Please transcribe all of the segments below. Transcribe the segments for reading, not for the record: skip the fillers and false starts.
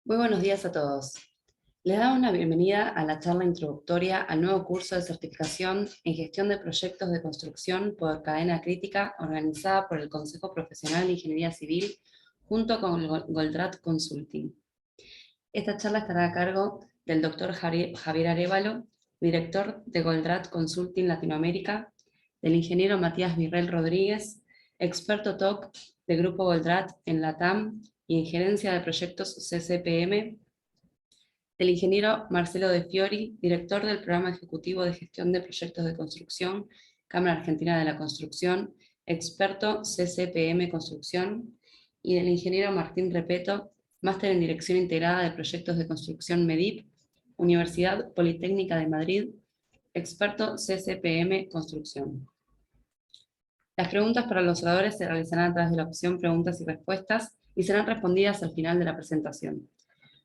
Muy buenos días a todos. Les damos una bienvenida a la charla introductoria al nuevo curso de certificación en gestión de proyectos de construcción por cadena crítica organizada por el Consejo Profesional de Ingeniería Civil junto con Goldratt Consulting. Esta charla estará a cargo del doctor Javier Arévalo, director de Goldratt Consulting Latinoamérica, del ingeniero Matías Virrell Rodríguez, experto TOC de Grupo Goldratt en LATAM y en gerencia de proyectos CCPM, del ingeniero Marcelo De Fiori, director del Programa Ejecutivo de Gestión de Proyectos de Construcción, Cámara Argentina de la Construcción, experto CCPM Construcción, y del ingeniero Martín Repeto, máster en Dirección Integrada de Proyectos de Construcción MEDIP, Universidad Politécnica de Madrid, experto CCPM Construcción. Las preguntas para los oradores se realizarán a través de la opción Preguntas y Respuestas y serán respondidas al final de la presentación.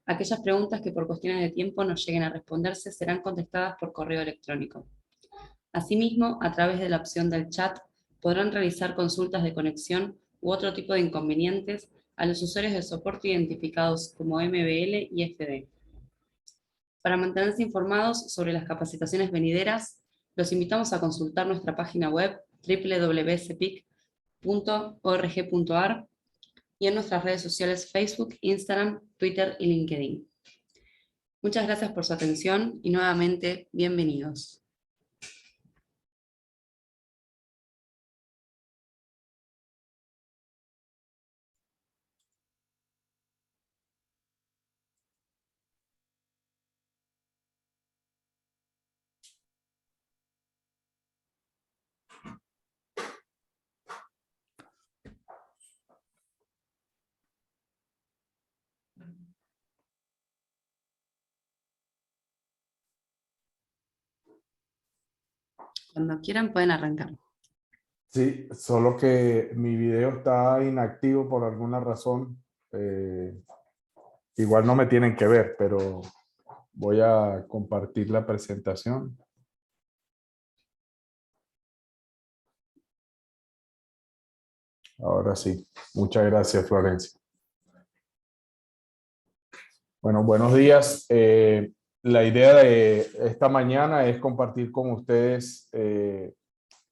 Aquellas preguntas que por cuestiones de tiempo no lleguen a responderse serán contestadas por correo electrónico. Asimismo, a través de la opción del chat, podrán realizar consultas de conexión u otro tipo de inconvenientes a los usuarios de soporte identificados como MBL y FD. Para mantenerse informados sobre las capacitaciones venideras, los invitamos a consultar nuestra página web www.cepic.org.ar y en nuestras redes sociales Facebook, Instagram, Twitter y LinkedIn. Muchas gracias por su atención y nuevamente, bienvenidos. Cuando quieran pueden arrancar. Sí, solo que mi video está inactivo por alguna razón. Igual no me tienen que ver, pero voy a compartir la presentación. Ahora sí. Muchas gracias, Florencia. Bueno, buenos días. La idea de esta mañana es compartir con ustedes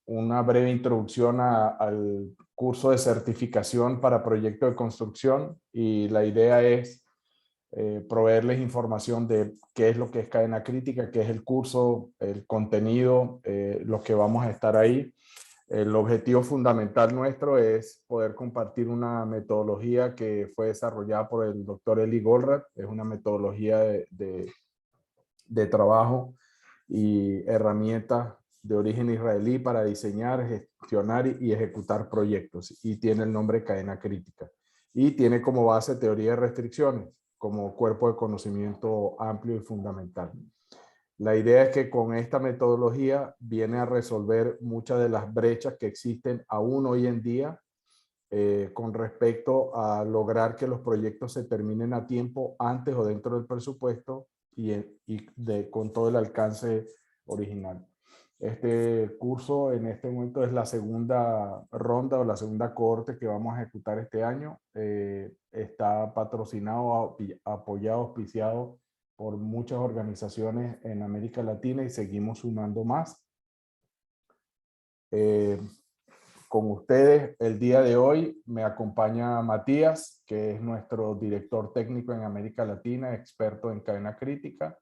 una breve introducción al curso de certificación para proyectos de construcción, y la idea es proveerles información de qué es lo que es cadena crítica, qué es el curso, el contenido, lo que vamos a estar ahí. El objetivo fundamental nuestro es poder compartir una metodología que fue desarrollada por el doctor Eli Goldratt. Es una metodología de trabajo y herramientas de origen israelí para diseñar, gestionar y ejecutar proyectos, y tiene el nombre cadena crítica y tiene como base teoría de restricciones como cuerpo de conocimiento amplio y fundamental. La idea es que con esta metodología viene a resolver muchas de las brechas que existen aún hoy en día con respecto a lograr que los proyectos se terminen a tiempo, antes o dentro del presupuesto con todo el alcance original. Este curso en este momento es la segunda ronda o la segunda cohorte que vamos a ejecutar este año. Está patrocinado, apoyado, auspiciado por muchas organizaciones en América Latina y seguimos sumando más. Con ustedes el día de hoy me acompaña Matías, que es nuestro director técnico en América Latina, experto en cadena crítica,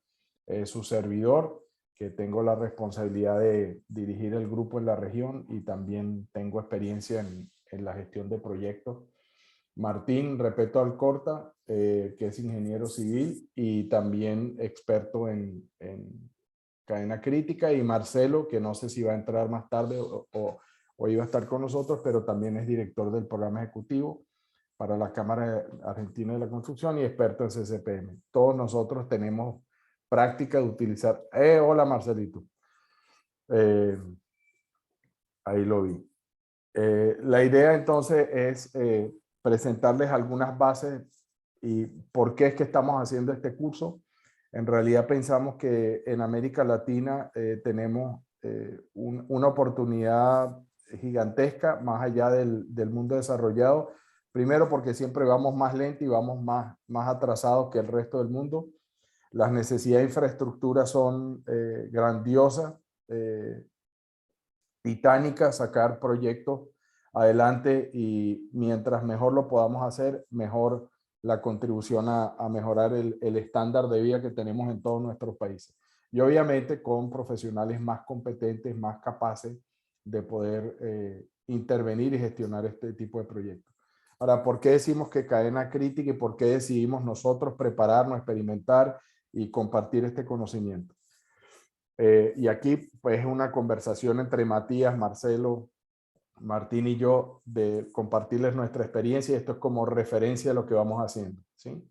su servidor, que tengo la responsabilidad de dirigir el grupo en la región y también tengo experiencia en la gestión de proyectos. Martín Repeto Alcorta, que es ingeniero civil y también experto en cadena crítica, y Marcelo, que no sé si va a entrar más tarde o iba a estar con nosotros, pero también es director del programa ejecutivo para la Cámara Argentina de la Construcción y experto en CCPM. Todos nosotros tenemos práctica de utilizar... hola, Marcelito. Ahí lo vi. La idea entonces es presentarles algunas bases y por qué es que estamos haciendo este curso. En realidad pensamos que en América Latina tenemos una oportunidad gigantesca, más allá del mundo desarrollado, Primero porque siempre vamos más lento y vamos más atrasados que el resto del mundo. Las necesidades de infraestructura son grandiosas, titánicas, sacar proyectos adelante, y mientras mejor lo podamos hacer, mejor la contribución a mejorar el estándar de vida que tenemos en todos nuestros países. Y obviamente con profesionales más competentes, más capaces de poder intervenir y gestionar este tipo de proyectos. Ahora, ¿por qué decimos que cadena crítica y por qué decidimos nosotros prepararnos, experimentar y compartir este conocimiento? Y aquí pues es una conversación entre Matías, Marcelo, Martín y yo, de compartirles nuestra experiencia, y esto es como referencia a lo que vamos haciendo, ¿sí?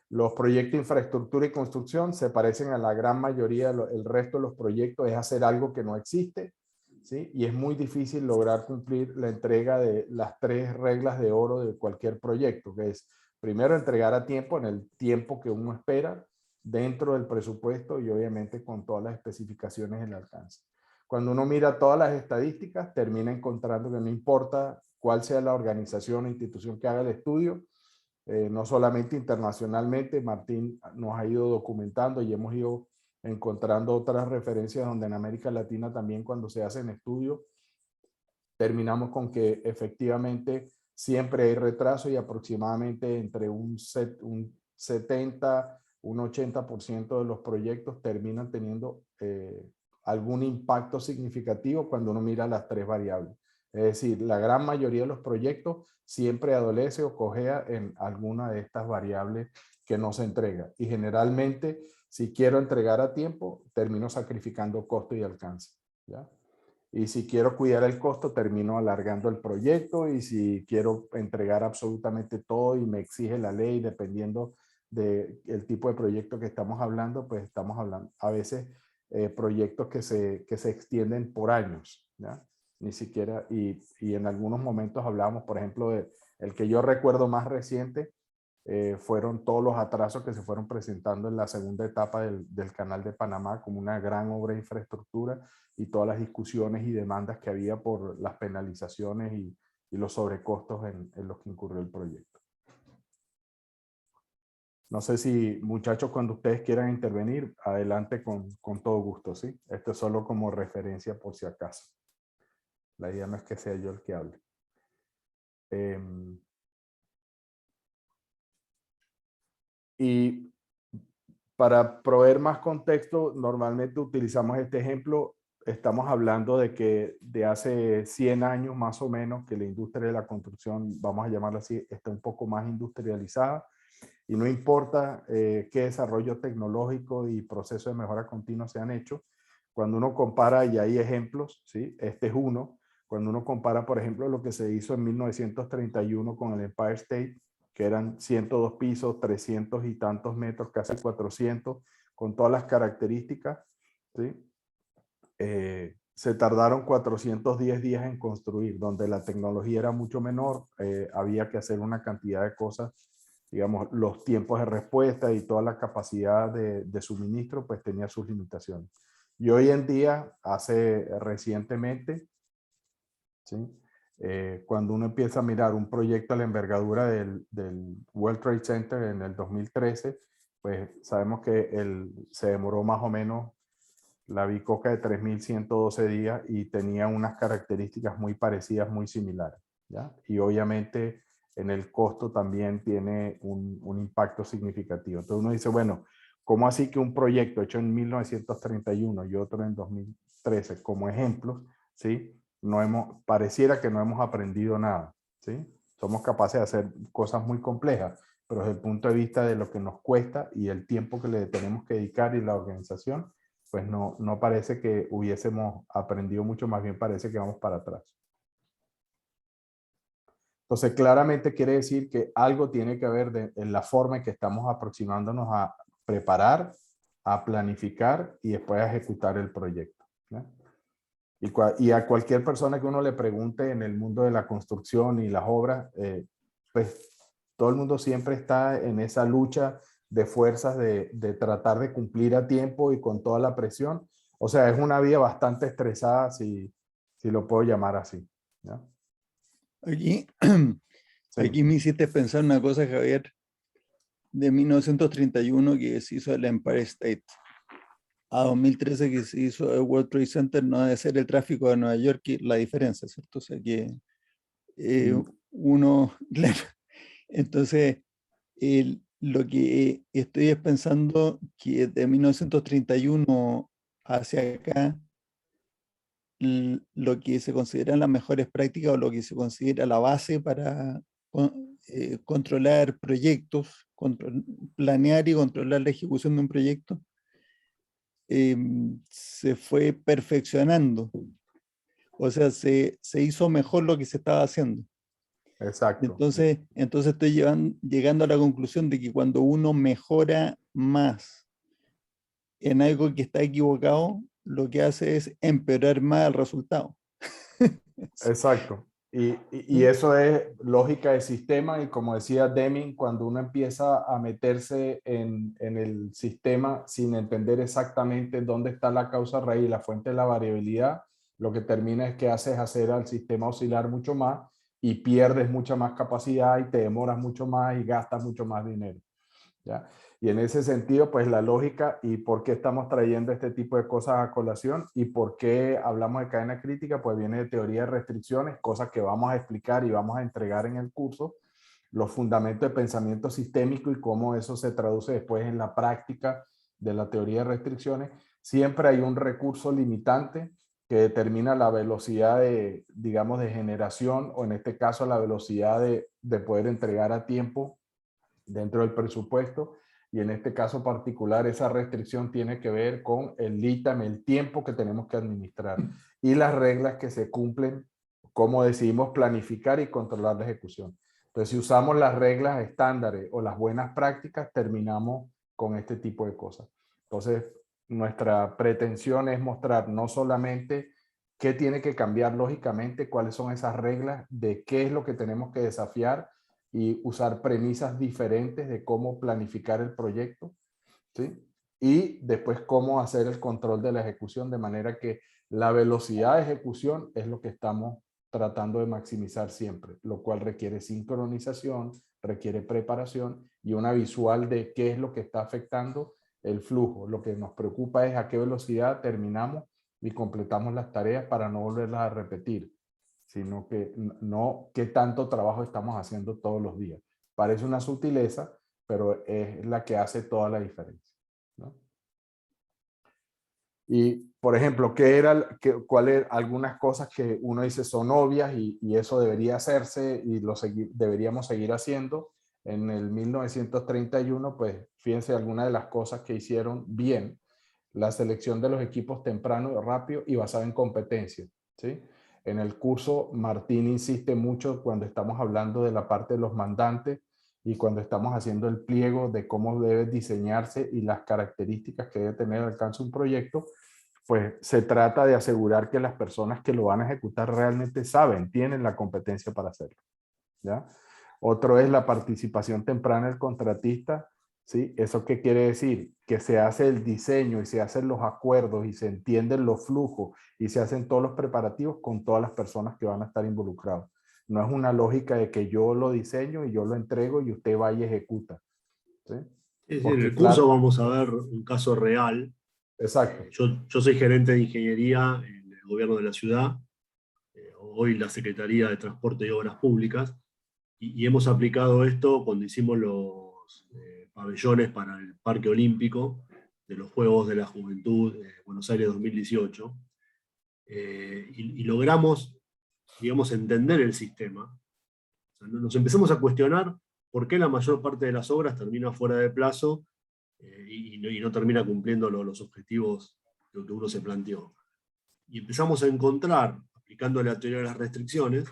Los proyectos de infraestructura y construcción se parecen a la gran mayoría, el resto de los proyectos es hacer algo que no existe, ¿sí? Y es muy difícil lograr cumplir la entrega de las 3 reglas de oro de cualquier proyecto, que es primero entregar a tiempo, en el tiempo que uno espera, dentro del presupuesto y obviamente con todas las especificaciones del alcance. Cuando uno mira todas las estadísticas, termina encontrando que no importa cuál sea la organización o institución que haga el estudio, no solamente internacionalmente, Martín nos ha ido documentando y hemos ido encontrando otras referencias donde en América Latina también, cuando se hacen estudios, terminamos con que efectivamente siempre hay retraso, y aproximadamente entre un 70, un 80% de los proyectos terminan teniendo algún impacto significativo cuando uno mira las 3 variables. Es decir, la gran mayoría de los proyectos siempre adolece o cojea en alguna de estas variables que no se entrega. Y generalmente, si quiero entregar a tiempo, termino sacrificando costo y alcance, ¿ya? Y si quiero cuidar el costo, termino alargando el proyecto. Y si quiero entregar absolutamente todo y me exige la ley, dependiendo del tipo de proyecto que estamos hablando, pues estamos hablando a veces proyectos que se extienden por años, ¿ya? Ni siquiera, y en algunos momentos hablamos, por ejemplo, de el que yo recuerdo más reciente, fueron todos los atrasos que se fueron presentando en la segunda etapa del Canal de Panamá como una gran obra de infraestructura, y todas las discusiones y demandas que había por las penalizaciones y los sobrecostos en los que incurrió el proyecto. No sé si, muchachos, cuando ustedes quieran intervenir, adelante con todo gusto, ¿sí? Esto es solo como referencia por si acaso. La idea no es que sea yo el que hable. Y para proveer más contexto, normalmente utilizamos este ejemplo. Estamos hablando de que de hace 100 años más o menos que la industria de la construcción, vamos a llamarla así, está un poco más industrializada, y no importa qué desarrollo tecnológico y proceso de mejora continua se han hecho. Cuando uno compara, y hay ejemplos, ¿sí? Este es uno. Cuando uno compara, por ejemplo, lo que se hizo en 1931 con el Empire State, que eran 102 pisos, 300 y tantos metros, casi 400, con todas las características, ¿sí? Se tardaron 410 días en construir, donde la tecnología era mucho menor, había que hacer una cantidad de cosas, digamos, los tiempos de respuesta y toda la capacidad de suministro, pues tenía sus limitaciones. Y hoy en día, recientemente, ¿sí? Cuando uno empieza a mirar un proyecto a la envergadura del World Trade Center en el 2013, pues sabemos que se demoró más o menos la bicoca de 3.112 días y tenía unas características muy parecidas, muy similares, ¿ya? Y obviamente en el costo también tiene un impacto significativo. Entonces uno dice, bueno, ¿cómo así que un proyecto hecho en 1931 y otro en 2013 como ejemplos, ¿sí? Pareciera que no hemos aprendido nada, ¿sí? Somos capaces de hacer cosas muy complejas, pero desde el punto de vista de lo que nos cuesta y el tiempo que le tenemos que dedicar y la organización, pues no parece que hubiésemos aprendido mucho, más bien parece que vamos para atrás. Entonces, claramente quiere decir que algo tiene que ver en la forma en que estamos aproximándonos a preparar, a planificar y después a ejecutar el proyecto, ¿no? Y a cualquier persona que uno le pregunte en el mundo de la construcción y las obras, pues todo el mundo siempre está en esa lucha de fuerzas de tratar de cumplir a tiempo y con toda la presión. O sea, es una vida bastante estresada, si lo puedo llamar así, ¿no? Allí, Sí. Aquí me hiciste pensar una cosa, Javier, de 1931 que se hizo el Empire State a 2013 que se hizo el World Trade Center, no debe ser el tráfico de Nueva York y la diferencia, ¿cierto? O sea que uno, claro, entonces lo que estoy es pensando que de 1931 hacia acá, lo que se consideran las mejores prácticas o lo que se considera la base para controlar proyectos, planear y controlar la ejecución de un proyecto, se fue perfeccionando. O sea, se hizo mejor lo que se estaba haciendo. Exacto. Entonces estoy llegando a la conclusión de que cuando uno mejora más en algo que está equivocado, lo que hace es empeorar más el resultado. Exacto. Y eso es lógica de sistema y como decía Deming, cuando uno empieza a meterse en el sistema sin entender exactamente dónde está la causa raíz, la fuente de la variabilidad, lo que termina es que haces hacer al sistema oscilar mucho más y pierdes mucha más capacidad y te demoras mucho más y gastas mucho más dinero. ¿Ya? Y en ese sentido, pues la lógica y por qué estamos trayendo este tipo de cosas a colación y por qué hablamos de cadena crítica, pues viene de teoría de restricciones, cosas que vamos a explicar y vamos a entregar en el curso, los fundamentos de pensamiento sistémico y cómo eso se traduce después en la práctica de la teoría de restricciones. Siempre hay un recurso limitante que determina la velocidad de, digamos, de generación o en este caso la velocidad de poder entregar a tiempo dentro del presupuesto, y en este caso particular esa restricción tiene que ver con el LITAM, el tiempo que tenemos que administrar y las reglas que se cumplen, cómo decidimos planificar y controlar la ejecución. Entonces, si usamos las reglas estándares o las buenas prácticas, terminamos con este tipo de cosas. Entonces, nuestra pretensión es mostrar no solamente qué tiene que cambiar lógicamente, cuáles son esas reglas, de qué es lo que tenemos que desafiar, y usar premisas diferentes de cómo planificar el proyecto, ¿sí? Y después cómo hacer el control de la ejecución de manera que la velocidad de ejecución es lo que estamos tratando de maximizar siempre, lo cual requiere sincronización, requiere preparación y una visual de qué es lo que está afectando el flujo. Lo que nos preocupa es a qué velocidad terminamos y completamos las tareas para no volverlas a repetir, sino que no qué tanto trabajo estamos haciendo todos los días. Parece una sutileza, pero es la que hace toda la diferencia, ¿no? Y, por ejemplo, ¿cuáles algunas cosas que uno dice son obvias y eso debería hacerse y deberíamos seguir haciendo? En el 1931, pues, fíjense algunas de las cosas que hicieron bien. La selección de los equipos temprano, rápido y basado en competencia, ¿sí? En el curso, Martín insiste mucho cuando estamos hablando de la parte de los mandantes y cuando estamos haciendo el pliego de cómo debe diseñarse y las características que debe tener al alcance un proyecto, pues se trata de asegurar que las personas que lo van a ejecutar realmente saben, tienen la competencia para hacerlo, ¿ya? Otro es la participación temprana del contratista, ¿sí? ¿Eso qué quiere decir? Que se hace el diseño y se hacen los acuerdos y se entienden los flujos y se hacen todos los preparativos con todas las personas que van a estar involucradas. No es una lógica de que yo lo diseño y yo lo entrego y usted va y ejecuta, ¿sí? Es decir, en Porque, el curso claro, vamos a ver un caso real. exacto. Yo soy gerente de ingeniería en el gobierno de la ciudad, hoy la Secretaría de Transporte y Obras Públicas, y hemos aplicado esto cuando hicimos los pabellones para el Parque Olímpico de los Juegos de la Juventud Buenos Aires 2018, y logramos, digamos, entender el sistema. O sea, nos empezamos a cuestionar por qué la mayor parte de las obras termina fuera de plazo y no termina cumpliendo los objetivos que uno se planteó. Y empezamos a encontrar, aplicando la teoría de las restricciones,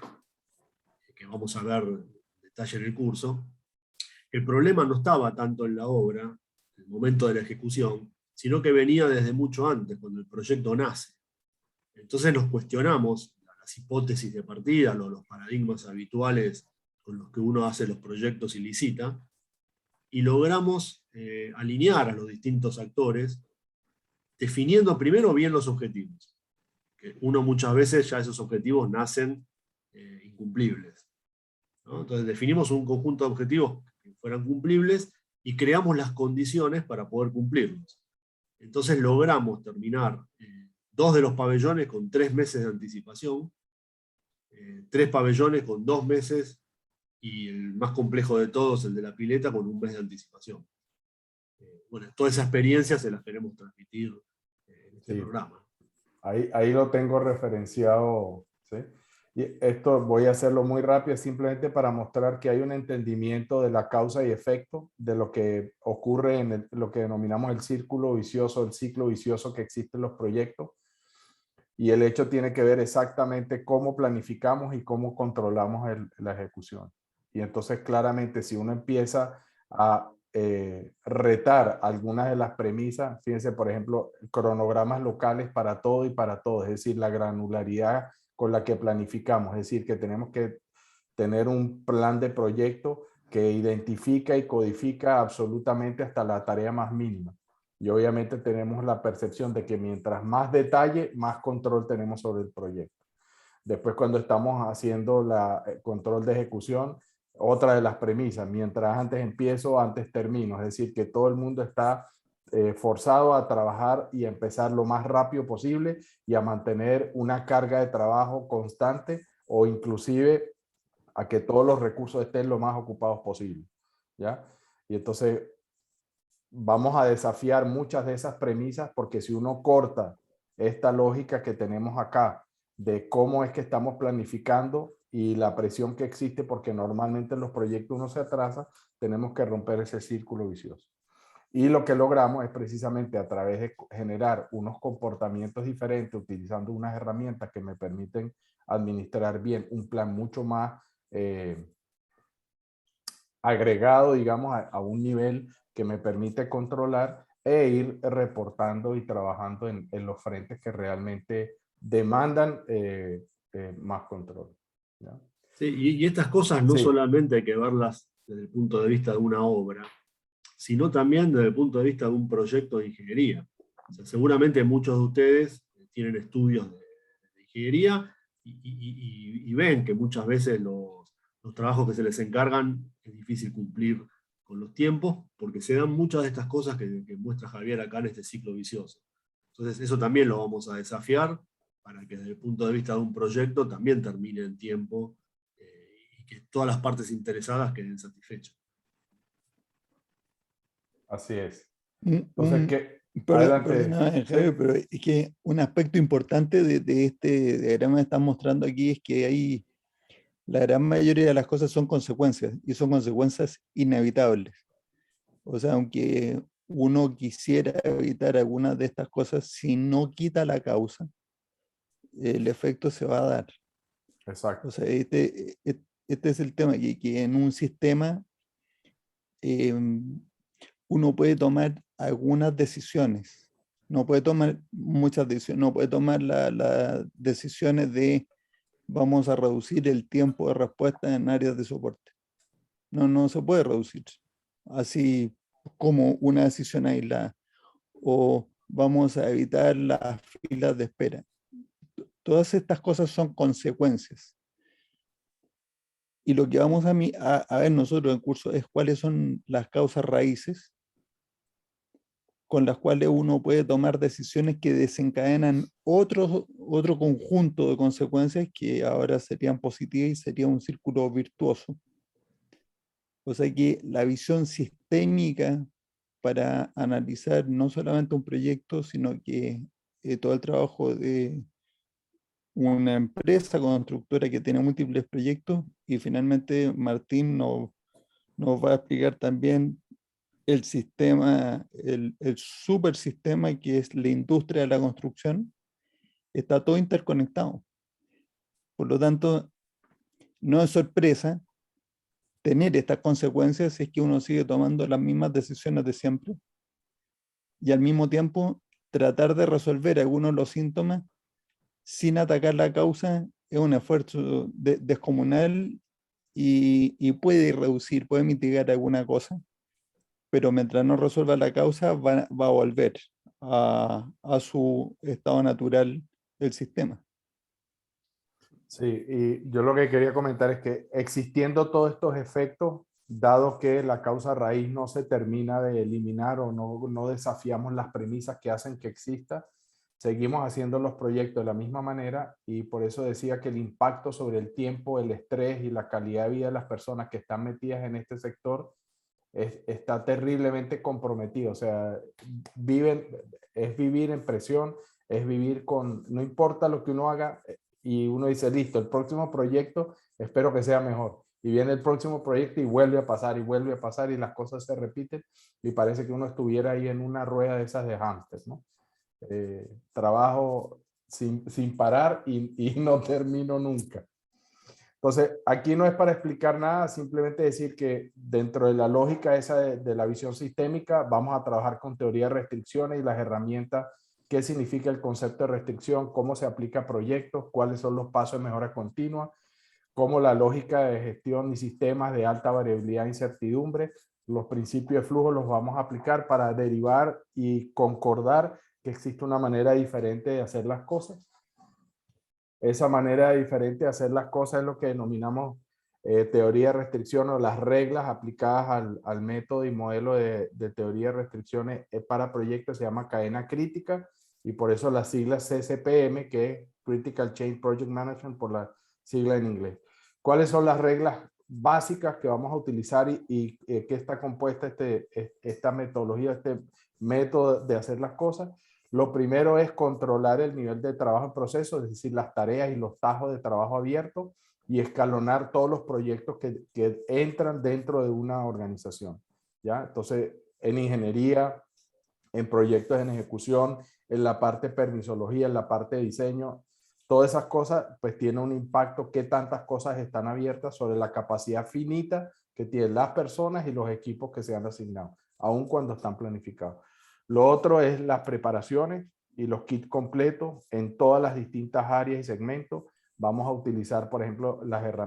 que vamos a ver en detalle en el curso, el problema no estaba tanto en la obra, en el momento de la ejecución, sino que venía desde mucho antes, cuando el proyecto nace. Entonces nos cuestionamos las hipótesis de partida, los paradigmas habituales con los que uno hace los proyectos y licita, y logramos alinear a los distintos actores, definiendo primero bien los objetivos. Que uno muchas veces ya esos objetivos nacen incumplibles. ¿no? Entonces definimos un conjunto de objetivos que fueran cumplibles y creamos las condiciones para poder cumplirlos. Entonces logramos terminar 2 de los pabellones con 3 meses de anticipación, 3 pabellones con 2 meses, y el más complejo de todos, el de la pileta, con 1 mes de anticipación. Bueno, toda esa experiencia se las queremos transmitir en este programa. Ahí lo tengo referenciado, ¿sí? Y esto voy a hacerlo muy rápido, simplemente para mostrar que hay un entendimiento de la causa y efecto de lo que ocurre en lo que denominamos el círculo vicioso, el ciclo vicioso que existe en los proyectos. Y el hecho tiene que ver exactamente cómo planificamos y cómo controlamos la ejecución. Y entonces claramente si uno empieza a retar algunas de las premisas, fíjense por ejemplo, cronogramas locales para todo y para todo, es decir, la granularidad con la que planificamos, es decir, que tenemos que tener un plan de proyecto que identifica y codifica absolutamente hasta la tarea más mínima. Y obviamente tenemos la percepción de que mientras más detalle, más control tenemos sobre el proyecto. Después cuando estamos haciendo el control de ejecución, otra de las premisas, mientras antes empiezo, antes termino. Es decir, que todo el mundo está forzado a trabajar y a empezar lo más rápido posible y a mantener una carga de trabajo constante o inclusive a que todos los recursos estén lo más ocupados posible. ¿Ya? Y entonces vamos a desafiar muchas de esas premisas porque si uno corta esta lógica que tenemos acá de cómo es que estamos planificando y la presión que existe porque normalmente en los proyectos uno se atrasa, tenemos que romper ese círculo vicioso. Y lo que logramos es precisamente a través de generar unos comportamientos diferentes utilizando unas herramientas que me permiten administrar bien un plan mucho más agregado, digamos, a un nivel que me permite controlar e ir reportando y trabajando en los frentes que realmente demandan más control. ¿Ya? Sí, y estas cosas no Sí. solamente hay que verlas desde el punto de vista de una obra, sino también desde el punto de vista de un proyecto de ingeniería. O sea, seguramente muchos de ustedes tienen estudios de ingeniería y ven que muchas veces los trabajos que se les encargan es difícil cumplir con los tiempos, porque se dan muchas de estas cosas que muestra Javier acá en este ciclo vicioso. Entonces eso también lo vamos a desafiar para que desde el punto de vista de un proyecto también termine en tiempo y que todas las partes interesadas queden satisfechas. Así es. Un- Entonces, ¿qué? Perdóname, Adelante. Javier, Sí. pero es que un aspecto importante de este diagrama que están mostrando aquí es que hay, la gran mayoría de las cosas son consecuencias y son consecuencias inevitables. O sea, aunque uno quisiera evitar algunas de estas cosas, si no quita la causa, el efecto se va a dar. Exacto. O sea, este es el tema, que en un sistema uno puede tomar algunas decisiones, no puede tomar muchas decisiones, no puede tomar las decisiones de vamos a reducir el tiempo de respuesta en áreas de soporte. No se puede reducir así como una decisión aislada. O vamos a evitar las filas de espera. Todas estas cosas son consecuencias. Y lo que vamos a ver nosotros en curso es cuáles son las causas raíces con las cuales uno puede tomar decisiones que desencadenan otro conjunto de consecuencias que ahora serían positivas y sería un círculo virtuoso. O sea que la visión sistémica para analizar no solamente un proyecto, sino que todo el trabajo de una empresa constructora que tiene múltiples proyectos, y finalmente Martín nos va a explicar también el sistema, el supersistema que es la industria de la construcción, está todo interconectado. Por lo tanto, no es sorpresa tener estas consecuencias si es que uno sigue tomando las mismas decisiones de siempre y al mismo tiempo tratar de resolver algunos de los síntomas sin atacar la causa es un esfuerzo descomunal y puede reducir, puede mitigar alguna cosa, pero mientras no resuelva la causa va a volver a su estado natural el sistema. Sí, y yo lo que quería comentar es que existiendo todos estos efectos, dado que la causa raíz no se termina de eliminar o no desafiamos las premisas que hacen que exista, seguimos haciendo los proyectos de la misma manera y por eso decía que el impacto sobre el tiempo, el estrés y la calidad de vida de las personas que están metidas en este sector está terriblemente comprometido. O sea, es vivir en presión, es vivir con, no importa lo que uno haga, y uno dice, listo, el próximo proyecto espero que sea mejor. Y viene el próximo proyecto y vuelve a pasar y vuelve a pasar y las cosas se repiten y parece que uno estuviera ahí en una rueda de esas de hámster, ¿no? Trabajo sin parar y no termino nunca. Entonces, aquí no es para explicar nada, simplemente decir que dentro de la lógica esa de la visión sistémica, vamos a trabajar con teoría de restricciones y las herramientas, qué significa el concepto de restricción, cómo se aplica a proyectos, cuáles son los pasos de mejora continua, cómo la lógica de gestión y sistemas de alta variabilidad e incertidumbre, los principios de flujo los vamos a aplicar para derivar y concordar que existe una manera diferente de hacer las cosas. Esa manera diferente de hacer las cosas es lo que denominamos teoría de restricción o las reglas aplicadas al método y modelo de teoría de restricciones para proyectos se llama cadena crítica y por eso las siglas CCPM, que es Critical Change Project Management por la sigla en inglés. ¿Cuáles son las reglas básicas que vamos a utilizar y qué está compuesta esta metodología, este método de hacer las cosas? Lo primero es controlar el nivel de trabajo en proceso, es decir, las tareas y los tajos de trabajo abierto y escalonar todos los proyectos que entran dentro de una organización, ¿ya? Entonces, en ingeniería, en proyectos en ejecución, en la parte de permisología, en la parte de diseño, todas esas cosas, pues tienen un impacto, qué tantas cosas están abiertas sobre la capacidad finita que tienen las personas y los equipos que se han asignado, aun cuando están planificados. Lo otro es las preparaciones y los kits completos en todas las distintas áreas y segmentos. Vamos a utilizar, por ejemplo,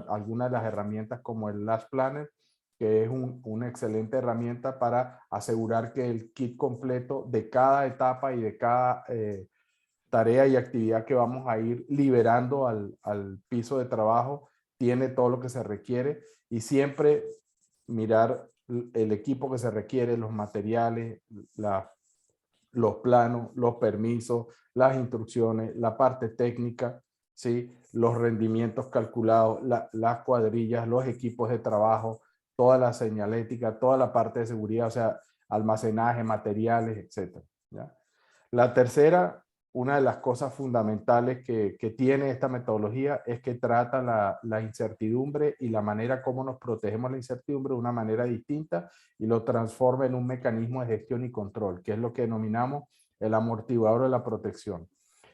algunas de las herramientas como el Last Planner, que es una excelente herramienta para asegurar que el kit completo de cada etapa y de cada tarea y actividad que vamos a ir liberando al piso de trabajo tiene todo lo que se requiere y siempre mirar el equipo que se requiere, los materiales, los planos, los permisos, las instrucciones, la parte técnica, ¿sí? Los rendimientos calculados, las cuadrillas, los equipos de trabajo, toda la señalética, toda la parte de seguridad, o sea, almacenaje, materiales, etc. ¿Ya? La tercera, una de las cosas fundamentales que tiene esta metodología es que trata la incertidumbre y la manera como nos protegemos la incertidumbre de una manera distinta y lo transforma en un mecanismo de gestión y control, que es lo que denominamos el amortiguador de la protección.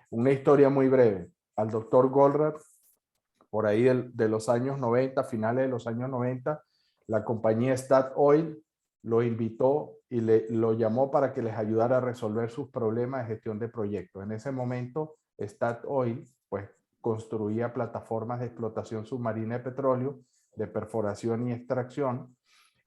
Una historia muy breve. Al doctor Goldratt, por ahí de los años 90, finales de los años 90, la compañía Statoil lo invitó y lo llamó para que les ayudara a resolver sus problemas de gestión de proyectos. En ese momento, Statoil pues, construía plataformas de explotación submarina de petróleo, de perforación y extracción,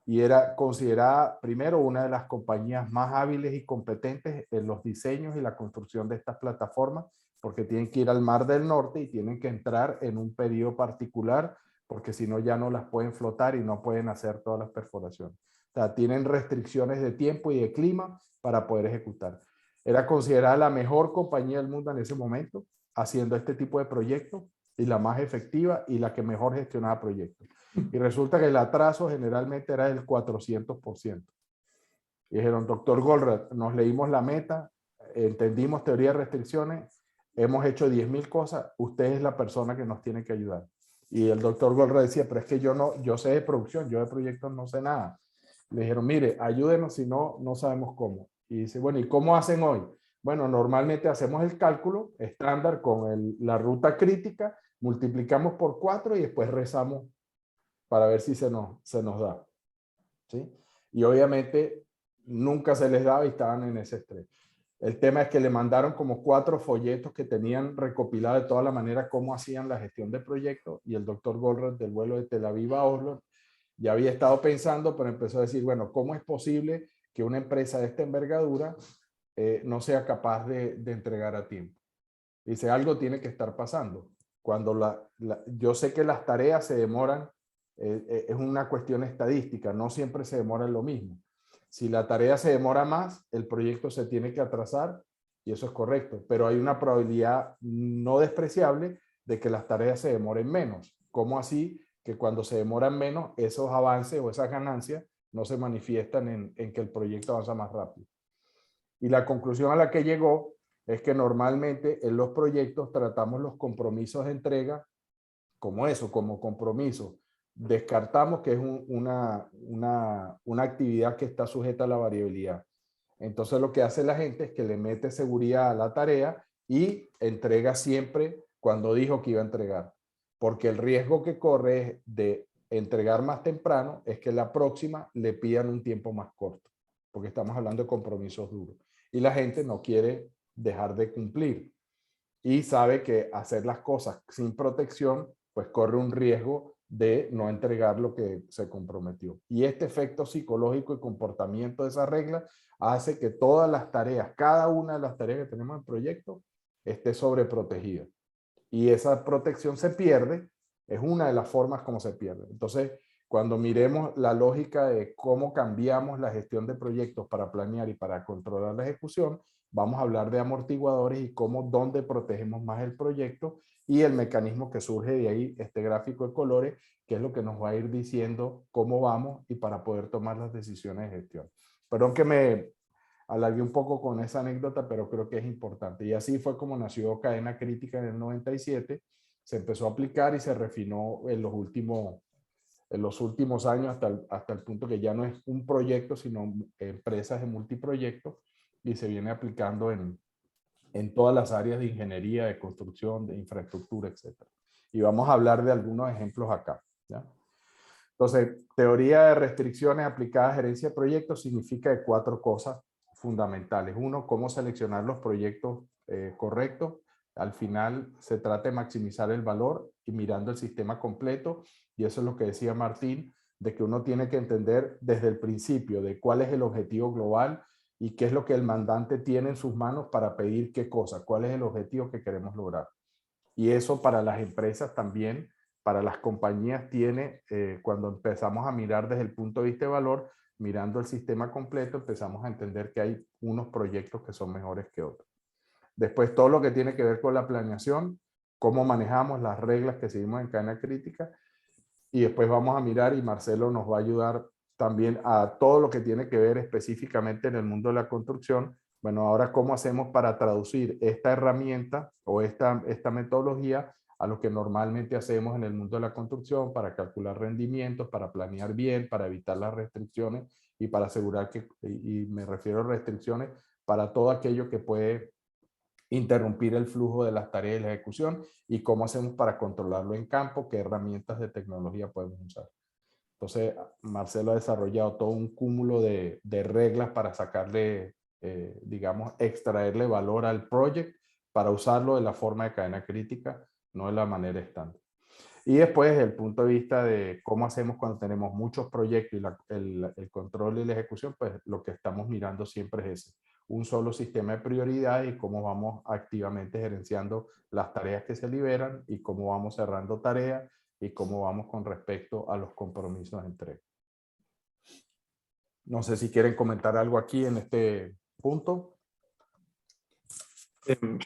y era considerada primero una de las compañías más hábiles y competentes en los diseños y la construcción de estas plataformas, porque tienen que ir al Mar del Norte y tienen que entrar en un periodo particular, porque si no ya no las pueden flotar y no pueden hacer todas las perforaciones. O sea, tienen restricciones de tiempo y de clima para poder ejecutar. Era considerada la mejor compañía del mundo en ese momento, haciendo este tipo de proyectos, y la más efectiva y la que mejor gestionaba proyectos. Y resulta que el atraso generalmente era del 400%. Y dijeron, doctor Goldratt, nos leímos la meta, entendimos teoría de restricciones, hemos hecho 10,000 cosas, usted es la persona que nos tiene que ayudar. Y el doctor Goldratt decía, pero es que yo sé de producción, yo de proyectos no sé nada. Le dijeron, mire, ayúdenos, si no, no sabemos cómo. Y dice, bueno, ¿y cómo hacen hoy? Bueno, normalmente hacemos el cálculo estándar con la ruta crítica, multiplicamos por 4 y después rezamos para ver si se nos da. ¿Sí? Y obviamente nunca se les daba y estaban en ese estrés. El tema es que le mandaron como 4 folletos que tenían recopilado de toda la manera cómo hacían la gestión de proyectos y el doctor Goldratt del vuelo de Tel Aviv a Oslo ya había estado pensando, pero empezó a decir, bueno, ¿cómo es posible que una empresa de esta envergadura no sea capaz de entregar a tiempo? Dice, algo tiene que estar pasando. Yo sé que las tareas se demoran, es una cuestión estadística, no siempre se demora lo mismo. Si la tarea se demora más, el proyecto se tiene que atrasar y eso es correcto, pero hay una probabilidad no despreciable de que las tareas se demoren menos. ¿Cómo así? Que cuando se demoran menos, esos avances o esas ganancias no se manifiestan en que el proyecto avanza más rápido. Y la conclusión a la que llegó es que normalmente en los proyectos tratamos los compromisos de entrega como eso, como compromiso. Descartamos que es una actividad que está sujeta a la variabilidad. Entonces lo que hace la gente es que le mete seguridad a la tarea y entrega siempre cuando dijo que iba a entregar. Porque el riesgo que corre de entregar más temprano es que la próxima le pidan un tiempo más corto, porque estamos hablando de compromisos duros. Y la gente no quiere dejar de cumplir. Y sabe que hacer las cosas sin protección, pues corre un riesgo de no entregar lo que se comprometió. Y este efecto psicológico y comportamiento de esa regla hace que todas las tareas, cada una de las tareas que tenemos en el proyecto, esté sobreprotegida. Y esa protección se pierde, es una de las formas como se pierde. Entonces, cuando miremos la lógica de cómo cambiamos la gestión de proyectos para planear y para controlar la ejecución, vamos a hablar de amortiguadores y dónde protegemos más el proyecto y el mecanismo que surge de ahí, este gráfico de colores, que es lo que nos va a ir diciendo cómo vamos y para poder tomar las decisiones de gestión. Perdón que me alargué un poco con esa anécdota, pero creo que es importante. Y así fue como nació Cadena Crítica en el 97, se empezó a aplicar y se refinó en los últimos años hasta el punto que ya no es un proyecto, sino empresas de multiproyectos y se viene aplicando en todas las áreas de ingeniería, de construcción, de infraestructura, etc. Y vamos a hablar de algunos ejemplos acá, ¿ya? Entonces, teoría de restricciones aplicada a gerencia de proyectos significa de 4 cosas fundamentales. Uno, cómo seleccionar los proyectos correctos. Al final se trata de maximizar el valor y mirando el sistema completo. Y eso es lo que decía Martín, de que uno tiene que entender desde el principio de cuál es el objetivo global y qué es lo que el mandante tiene en sus manos para pedir qué cosa, cuál es el objetivo que queremos lograr. Y eso para las empresas también, para las compañías tiene, cuando empezamos a mirar desde el punto de vista de valor, mirando el sistema completo, empezamos a entender que hay unos proyectos que son mejores que otros. Después todo lo que tiene que ver con la planeación, cómo manejamos las reglas que seguimos en cadena crítica, y después vamos a mirar y Marcelo nos va a ayudar también a todo lo que tiene que ver específicamente en el mundo de la construcción. Bueno, ahora cómo hacemos para traducir esta herramienta o esta metodología a lo que normalmente hacemos en el mundo de la construcción para calcular rendimientos, para planear bien, para evitar las restricciones y para asegurar que, y me refiero a restricciones, para todo aquello que puede interrumpir el flujo de las tareas y la ejecución y cómo hacemos para controlarlo en campo, qué herramientas de tecnología podemos usar. Entonces, Marcelo ha desarrollado todo un cúmulo de reglas para sacarle, digamos, extraerle valor al proyecto para usarlo de la forma de cadena crítica, no de la manera estándar. Y después, desde el punto de vista de cómo hacemos cuando tenemos muchos proyectos y el control y la ejecución, pues lo que estamos mirando siempre es ese, un solo sistema de prioridades y cómo vamos activamente gerenciando las tareas que se liberan y cómo vamos cerrando tareas y cómo vamos con respecto a los compromisos de entrega. No sé si quieren comentar algo aquí en este punto.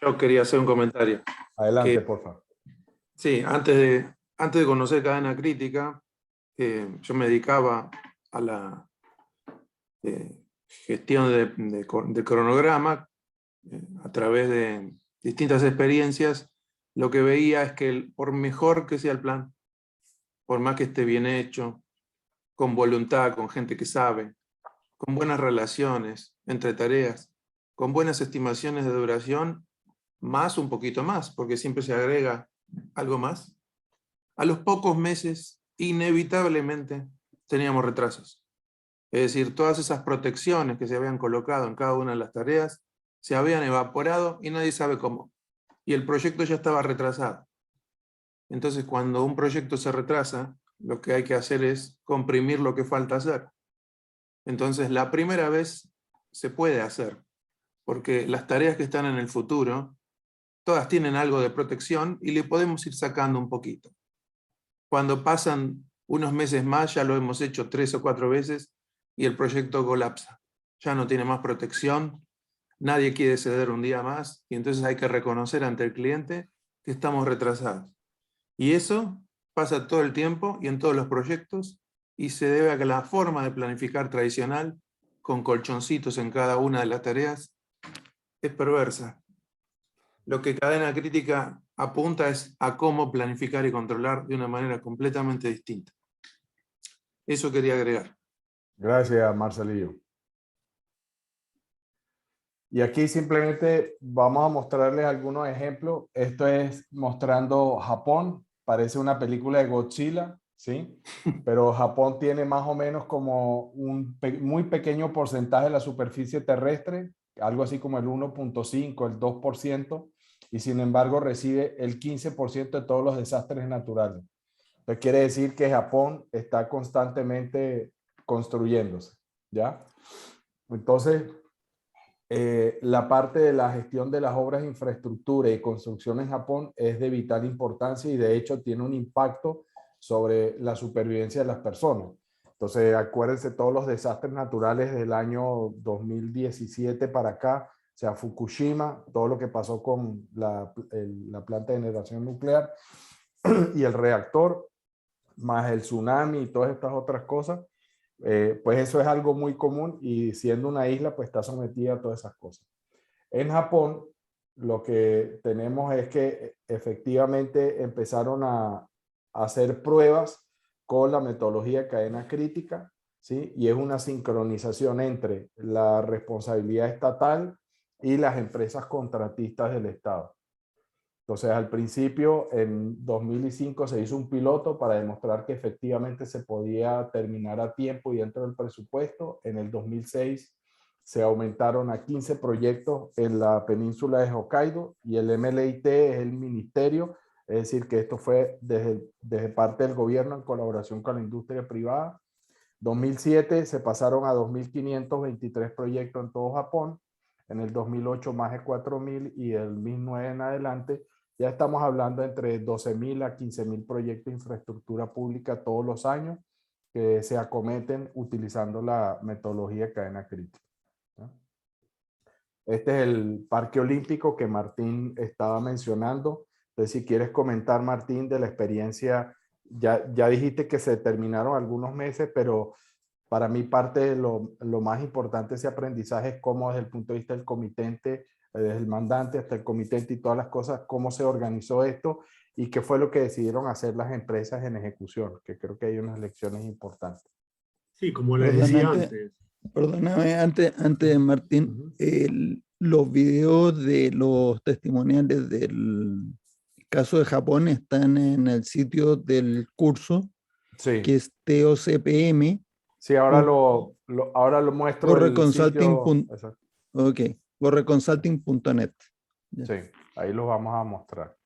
Yo quería hacer un comentario. Adelante, por favor. Sí, antes de conocer cadena crítica, yo me dedicaba a la gestión de cronograma a través de distintas experiencias. Lo que veía es que por mejor que sea el plan, por más que esté bien hecho, con voluntad, con gente que sabe, con buenas relaciones entre tareas, con buenas estimaciones de duración, más un poquito más, porque siempre se agrega algo más. A los pocos meses, inevitablemente, teníamos retrasos. Es decir, todas esas protecciones que se habían colocado en cada una de las tareas se habían evaporado y nadie sabe cómo. Y el proyecto ya estaba retrasado. Entonces, cuando un proyecto se retrasa, lo que hay que hacer es comprimir lo que falta hacer. Entonces, la primera vez se puede hacer, porque las tareas que están en el futuro, todas tienen algo de protección y le podemos ir sacando un poquito. Cuando pasan unos meses más, ya lo hemos hecho 3 o 4 veces y el proyecto colapsa. Ya no tiene más protección, nadie quiere ceder un día más y entonces hay que reconocer ante el cliente que estamos retrasados. Y eso pasa todo el tiempo y en todos los proyectos y se debe a que la forma de planificar tradicional, con colchoncitos en cada una de las tareas, es perversa. Lo que Cadena Crítica apunta es a cómo planificar y controlar de una manera completamente distinta. Eso quería agregar. Gracias, Marcelillo. Y aquí simplemente vamos a mostrarles algunos ejemplos. Esto es mostrando Japón. Parece una película de Godzilla, ¿sí? Pero Japón tiene más o menos como un muy pequeño porcentaje de la superficie terrestre, algo así como el 1.5, el 2%, y sin embargo recibe el 15% de todos los desastres naturales. Entonces quiere decir que Japón está constantemente construyéndose, ¿ya? Entonces, la parte de la gestión de las obras de infraestructura y construcción en Japón es de vital importancia y de hecho tiene un impacto sobre la supervivencia de las personas. Entonces, acuérdense todos los desastres naturales del año 2017 para acá, o sea, Fukushima, todo lo que pasó con la planta de generación nuclear y el reactor, más el tsunami y todas estas otras cosas. Pues eso es algo muy común y siendo una isla, pues está sometida a todas esas cosas. En Japón, lo que tenemos es que efectivamente empezaron a hacer pruebas con la metodología de cadena crítica, ¿sí? Y es una sincronización entre la responsabilidad estatal y las empresas contratistas del Estado. Entonces, al principio, en 2005, se hizo un piloto para demostrar que efectivamente se podía terminar a tiempo y dentro del presupuesto. En el 2006 se aumentaron a 15 proyectos en la península de Hokkaido y el MLIT es el ministerio, es decir, que esto fue desde parte del gobierno en colaboración con la industria privada. 2007 se pasaron a 2.523 proyectos en todo Japón. En el 2008 más de 4.000 y del 2009 en adelante ya estamos hablando entre 12.000 a 15.000 proyectos de infraestructura pública todos los años que se acometen utilizando la metodología de cadena crítica. Este es el Parque Olímpico que Martín estaba mencionando. Entonces, si quieres comentar, Martín, de la experiencia, ya dijiste que se terminaron algunos meses, pero para mí parte de lo más importante de ese aprendizaje es cómo desde el punto de vista del comitente, desde el mandante hasta el comitente y todas las cosas, cómo se organizó esto y qué fue lo que decidieron hacer las empresas en ejecución, que creo que hay unas lecciones importantes. Sí, como les decía antes. Perdóname, antes Martín, los videos de los testimoniales del caso de Japón están en el sitio del curso, sí, que es TOCPM. Sí, ahora lo muestro el sitio. Ok, gorreconsulting.net. Sí, ahí los vamos a mostrar.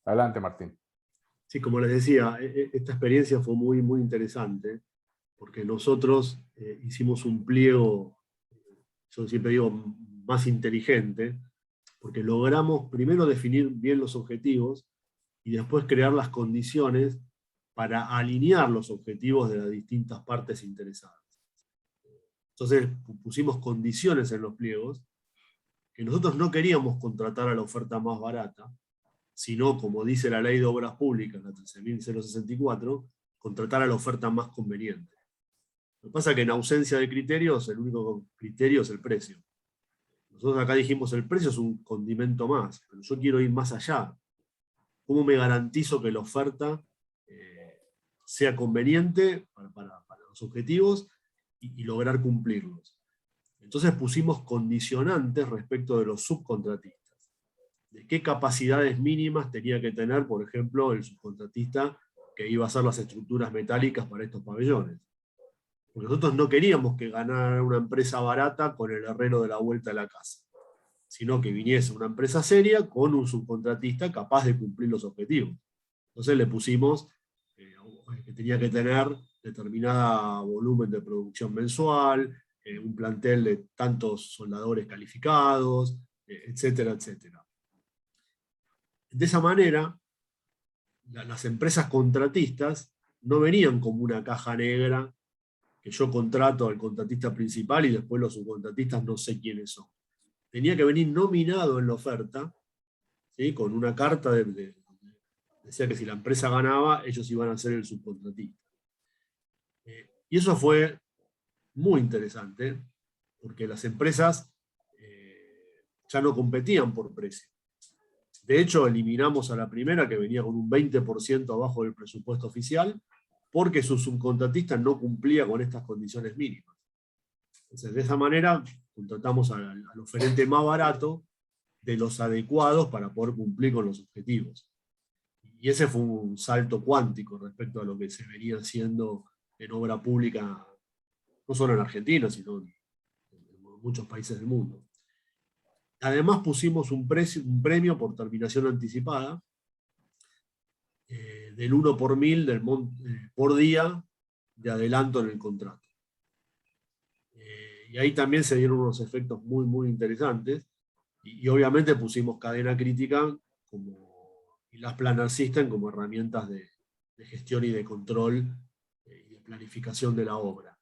Adelante, Martín. Sí, como les decía, esta experiencia fue muy, muy interesante, porque nosotros hicimos un pliego, yo siempre digo, más inteligente, porque logramos primero definir bien los objetivos y después crear las condiciones para alinear los objetivos de las distintas partes interesadas. Entonces pusimos condiciones en los pliegos, que nosotros no queríamos contratar a la oferta más barata, sino, como dice la Ley de Obras Públicas, la 13.064, contratar a la oferta más conveniente. Lo que pasa es que en ausencia de criterios, el único criterio es el precio. Nosotros acá dijimos, el precio es un condimento más, pero yo quiero ir más allá. ¿Cómo me garantizo que la oferta sea conveniente para los objetivos y lograr cumplirlos? Entonces pusimos condicionantes respecto de los subcontratistas. De qué capacidades mínimas tenía que tener, por ejemplo, el subcontratista que iba a hacer las estructuras metálicas para estos pabellones. Porque nosotros no queríamos que ganara una empresa barata con el herrero de la vuelta de la casa, sino que viniese una empresa seria con un subcontratista capaz de cumplir los objetivos. Entonces le pusimos que tenía que tener determinado volumen de producción mensual, un plantel de tantos soldadores calificados, etcétera, etcétera. De esa manera, las empresas contratistas no venían como una caja negra que yo contrato al contratista principal y después los subcontratistas no sé quiénes son. Tenía que venir nominado en la oferta, ¿sí? Con una carta decía que si la empresa ganaba, ellos iban a ser el subcontratista. Y eso fue muy interesante, porque las empresas ya no competían por precio. De hecho, eliminamos a la primera, que venía con un 20% abajo del presupuesto oficial, porque su subcontratista no cumplía con estas condiciones mínimas. Entonces, de esa manera, contratamos al oferente más barato de los adecuados para poder cumplir con los objetivos. Y ese fue un salto cuántico respecto a lo que se venía haciendo en obra pública, no solo en Argentina, sino en muchos países del mundo. Además pusimos un premio por terminación anticipada del 1 por 1000 por día de adelanto en el contrato. Y ahí también se dieron unos efectos muy, muy interesantes. Y obviamente pusimos cadena crítica y las Planner System como herramientas de gestión y de control y de planificación de la obra.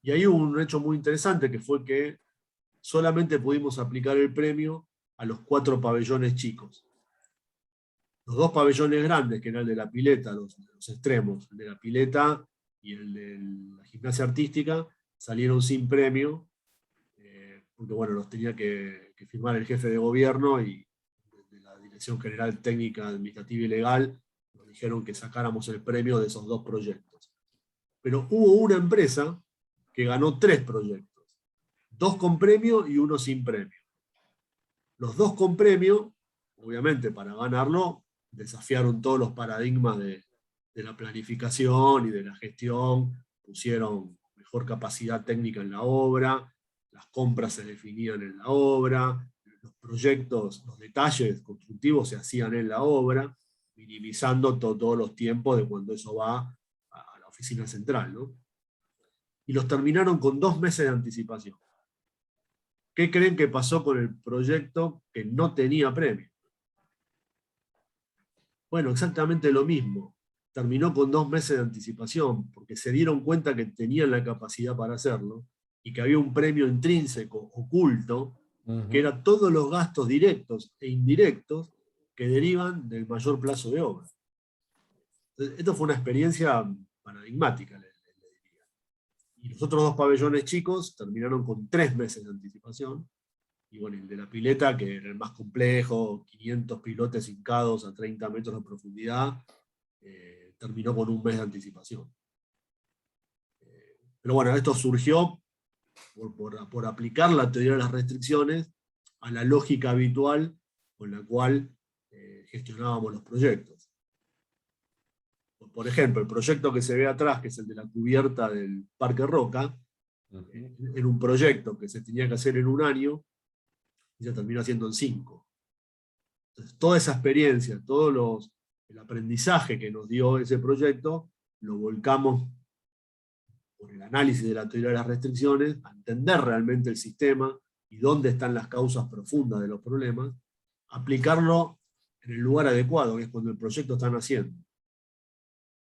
Y ahí hubo un hecho muy interesante, que fue que solamente pudimos aplicar el premio a los 4 pabellones chicos. Los 2 pabellones grandes, que eran el de la pileta, los extremos, el de la pileta y el de la gimnasia artística, salieron sin premio, porque bueno, los tenía que firmar el jefe de gobierno, y de la Dirección General Técnica, Administrativa y Legal nos dijeron que sacáramos el premio de esos 2 proyectos. Pero hubo una empresa que ganó 3 proyectos, 2 con premio y 1 sin premio. Los 2 con premio, obviamente para ganarlo, desafiaron todos los paradigmas de la planificación y de la gestión, pusieron mejor capacidad técnica en la obra, las compras se definían en la obra, los proyectos, los detalles constructivos se hacían en la obra, minimizando todos los tiempos de cuando eso va a la oficina central, ¿no? Y los terminaron con 2 meses de anticipación. ¿Qué creen que pasó con el proyecto que no tenía premio? Bueno, exactamente lo mismo. Terminó con 2 meses de anticipación, porque se dieron cuenta que tenían la capacidad para hacerlo, y que había un premio intrínseco, oculto, que era todos los gastos directos e indirectos que derivan del mayor plazo de obra. Entonces, esto fue una experiencia paradigmática, le diría. Y los otros 2 pabellones chicos terminaron con 3 meses de anticipación, y bueno, el de la pileta, que era el más complejo, 500 pilotes hincados a 30 metros de profundidad, terminó con 1 mes de anticipación. Pero bueno, esto surgió por aplicar la teoría de las restricciones a la lógica habitual con la cual gestionábamos los proyectos. Por ejemplo, el proyecto que se ve atrás, que es el de la cubierta del Parque Roca, era un proyecto que se tenía que hacer en 1 año, y se terminó haciendo en 5. Entonces, toda esa experiencia, el aprendizaje que nos dio ese proyecto, lo volcamos por el análisis de la teoría de las restricciones, a entender realmente el sistema y dónde están las causas profundas de los problemas, aplicarlo en el lugar adecuado, que es cuando el proyecto está naciendo.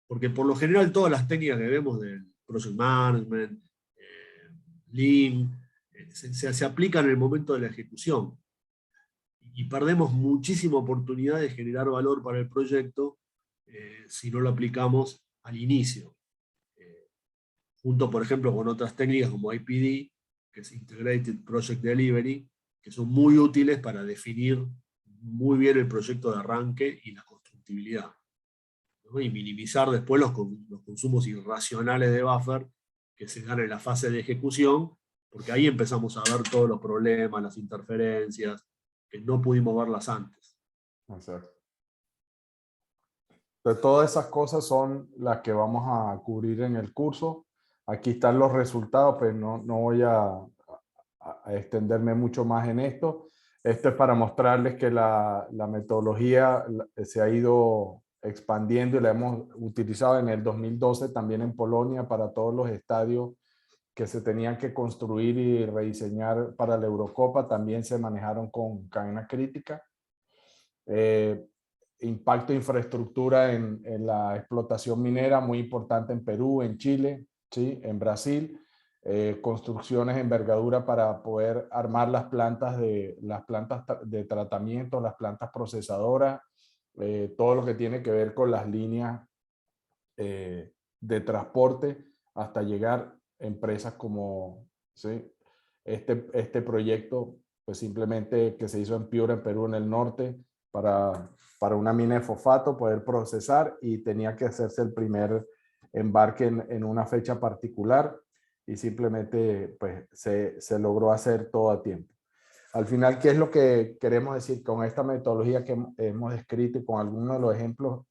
Porque por lo general todas las técnicas que vemos del project management, Lean, se aplican en el momento de la ejecución. Y perdemos muchísima oportunidad de generar valor para el proyecto si no lo aplicamos al inicio. Junto, por ejemplo, con otras técnicas como IPD, que es Integrated Project Delivery, que son muy útiles para definir muy bien el proyecto de arranque y la constructibilidad, ¿no? Y minimizar después los consumos irracionales de buffer que se dan en la fase de ejecución, porque ahí empezamos a ver todos los problemas, las interferencias, que no pudimos verlas antes. Exacto. Entonces, todas esas cosas son las que vamos a cubrir en el curso. Aquí están los resultados, pues no voy a extenderme mucho más en esto. Esto es para mostrarles que la metodología se ha ido expandiendo y la hemos utilizado en el 2012 también en Polonia para todos los estadios que se tenían que construir y rediseñar para la Eurocopa. También se manejaron con cadena crítica. Impacto de infraestructura en la explotación minera, muy importante en Perú, en Chile, ¿sí? En Brasil. Construcciones de envergadura para poder armar las plantas de tratamiento, las plantas procesadoras, todo lo que tiene que ver con las líneas de transporte hasta llegar a empresas como, ¿sí? Este proyecto, pues simplemente que se hizo en Piura, en Perú, en el norte, para una mina de fosfato poder procesar, y tenía que hacerse el primer embarque en una fecha particular, y simplemente pues se logró hacer todo a tiempo. Al final, ¿qué es lo que queremos decir con esta metodología que hemos descrito y con algunos de los ejemplos?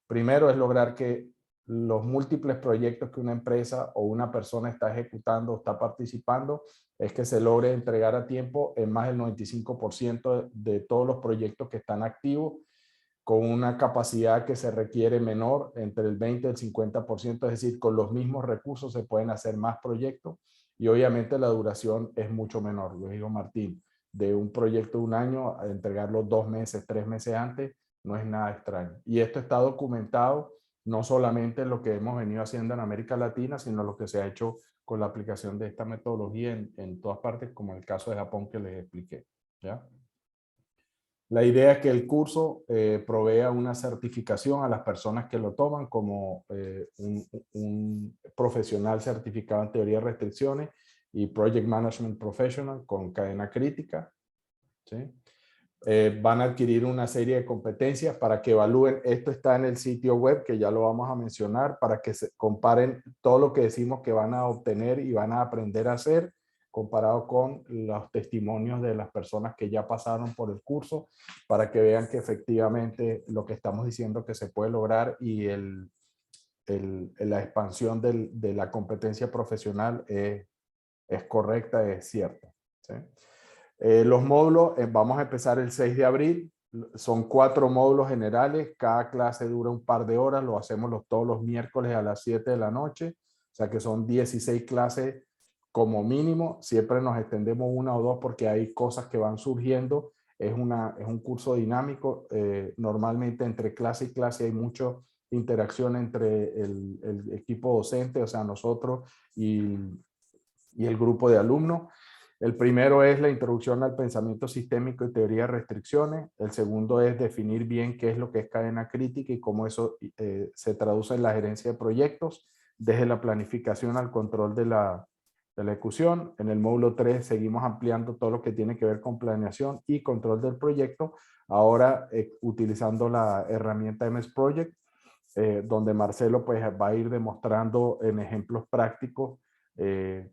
Primero es lograr que los múltiples proyectos que una empresa o una persona está ejecutando o está participando, es que se logre entregar a tiempo en más del 95% de todos los proyectos que están activos, con una capacidad que se requiere menor, entre el 20 y el 50%, es decir, con los mismos recursos se pueden hacer más proyectos, y obviamente la duración es mucho menor. Lo dijo Martín, de un proyecto de un año a entregarlo 2 meses, 3 meses antes, no es nada extraño. Y esto está documentado no solamente en lo que hemos venido haciendo en América Latina, sino lo que se ha hecho con la aplicación de esta metodología en todas partes, como el caso de Japón que les expliqué, ¿ya? La idea es que el curso provea una certificación a las personas que lo toman como un profesional certificado en teoría de restricciones y Project Management Professional con cadena crítica, ¿sí? Van a adquirir una serie de competencias para que evalúen. Esto está en el sitio web, que ya lo vamos a mencionar, para que se comparen todo lo que decimos que van a obtener y van a aprender a hacer, comparado con los testimonios de las personas que ya pasaron por el curso, para que vean que efectivamente lo que estamos diciendo que se puede lograr, y la expansión de la competencia profesional es correcta, es cierta, ¿sí? Los módulos, vamos a empezar el 6 de abril. Son 4 módulos generales. Cada clase dura un par de horas. Lo hacemos todos los miércoles a las 7 de la noche. O sea que son 16 clases como mínimo. Siempre nos extendemos 1 o 2 porque hay cosas que van surgiendo. Es un curso dinámico. Normalmente entre clase y clase hay mucha interacción entre el equipo docente, o sea, nosotros y el grupo de alumnos. El primero es la introducción al pensamiento sistémico y teoría de restricciones. El segundo es definir bien qué es lo que es cadena crítica y cómo eso se traduce en la gerencia de proyectos, desde la planificación al control de la ejecución. En el módulo 3 seguimos ampliando todo lo que tiene que ver con planeación y control del proyecto, ahora utilizando la herramienta MS Project, donde Marcelo pues va a ir demostrando en ejemplos prácticos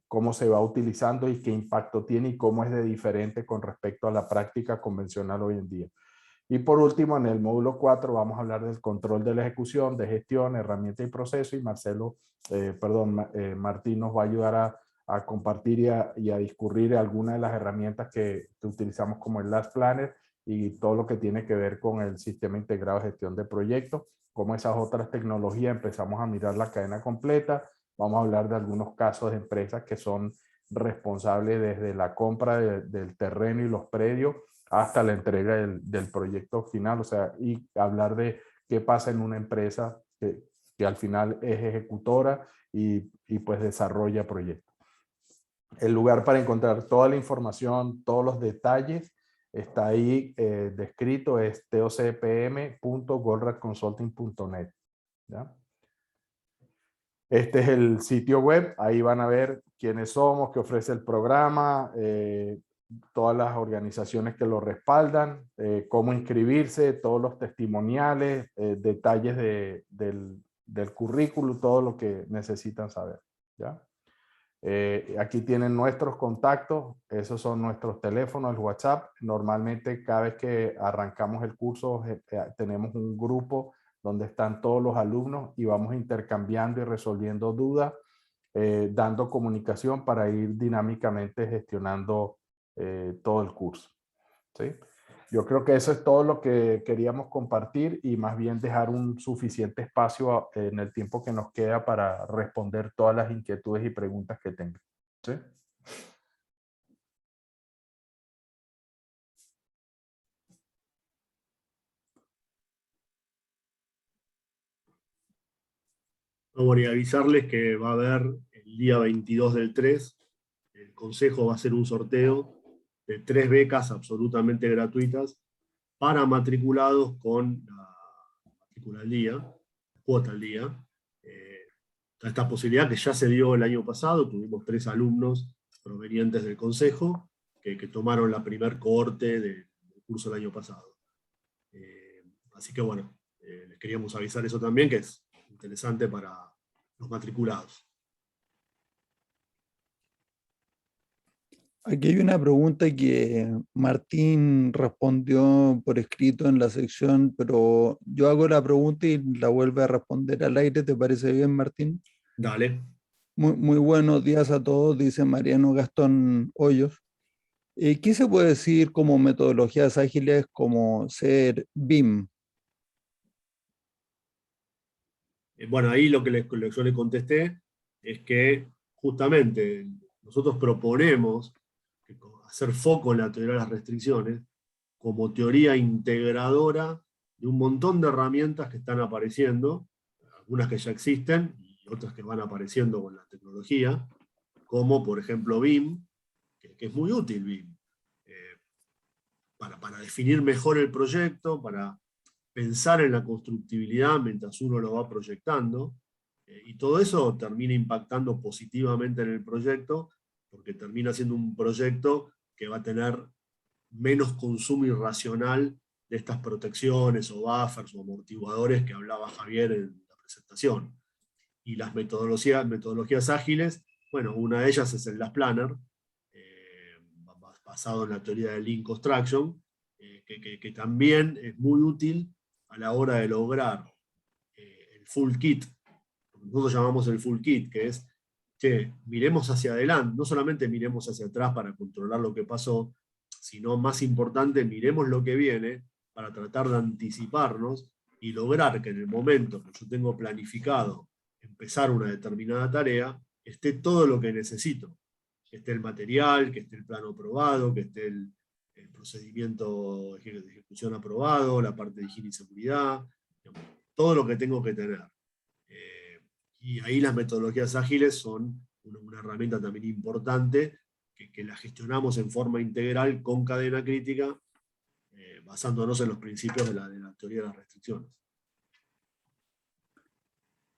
cómo se va utilizando y qué impacto tiene y cómo es de diferente con respecto a la práctica convencional hoy en día. Y por último, en el módulo 4 vamos a hablar del control de la ejecución, de gestión, herramienta y proceso, y Martín nos va a ayudar a compartir y a discurrir algunas de las herramientas que utilizamos como el Last Planner y todo lo que tiene que ver con el sistema integrado de gestión de proyectos, como esas otras tecnologías empezamos a mirar la cadena completa. Vamos a hablar de algunos casos de empresas que son responsables desde la compra del terreno y los predios hasta la entrega del proyecto final, o sea, y hablar de qué pasa en una empresa que al final es ejecutora y pues desarrolla proyectos. El lugar para encontrar toda la información, todos los detalles, está ahí descrito, es tocpm.goldraconsulting.net, ¿ya? Este es el sitio web, ahí van a ver quiénes somos, qué ofrece el programa, todas las organizaciones que lo respaldan, cómo inscribirse, todos los testimoniales, detalles del currículo, todo lo que necesitan saber, ¿ya? Aquí tienen nuestros contactos, esos son nuestros teléfonos, el WhatsApp. Normalmente cada vez que arrancamos el curso tenemos un grupo donde están todos los alumnos y vamos intercambiando y resolviendo dudas, dando comunicación para ir dinámicamente gestionando todo el curso, ¿sí? Yo creo que eso es todo lo que queríamos compartir y más bien dejar un suficiente espacio en el tiempo que nos queda para responder todas las inquietudes y preguntas que tengan, ¿sí? Bueno, y avisarles que va a haber el día 22 del 3, el Consejo va a hacer un sorteo de 3 becas absolutamente gratuitas para matriculados con la matrícula al día, cuota al día. Esta posibilidad que ya se dio el año pasado, tuvimos 3 alumnos provenientes del Consejo que tomaron la primer cohorte del curso del año pasado. Así que bueno, les queríamos avisar eso también, que es interesante para los matriculados. Aquí hay una pregunta que Martín respondió por escrito en la sección, pero yo hago la pregunta y la vuelve a responder al aire. ¿Te parece bien, Martín? Dale. Muy buenos días a todos, dice Mariano Gastón Hoyos. ¿Qué se puede decir como metodologías ágiles como ser BIM? Bueno, ahí lo que yo le contesté es que justamente nosotros proponemos hacer foco en la teoría de las restricciones como teoría integradora de un montón de herramientas que están apareciendo, algunas que ya existen y otras que van apareciendo con la tecnología, como por ejemplo BIM, que es muy útil BIM, para definir mejor el proyecto, para pensar en la constructibilidad mientras uno lo va proyectando, y todo eso termina impactando positivamente en el proyecto, porque termina siendo un proyecto que va a tener menos consumo irracional de estas protecciones o buffers o amortiguadores que hablaba Javier en la presentación. Y las metodologías ágiles, bueno, una de ellas es el Last Planner, basado en la teoría del Lean Construction, que también es muy útil a la hora de lograr el full kit. Nosotros llamamos el full kit, que es que miremos hacia adelante, no solamente miremos hacia atrás para controlar lo que pasó, sino más importante, miremos lo que viene para tratar de anticiparnos y lograr que en el momento que yo tengo planificado empezar una determinada tarea, esté todo lo que necesito. Que esté el material, que esté el plano aprobado, que esté el procedimiento de ejecución aprobado, la parte de higiene y seguridad, digamos, todo lo que tengo que tener. Y ahí las metodologías ágiles son una herramienta también importante, que la gestionamos en forma integral con cadena crítica, basándonos en los principios de la teoría de las restricciones.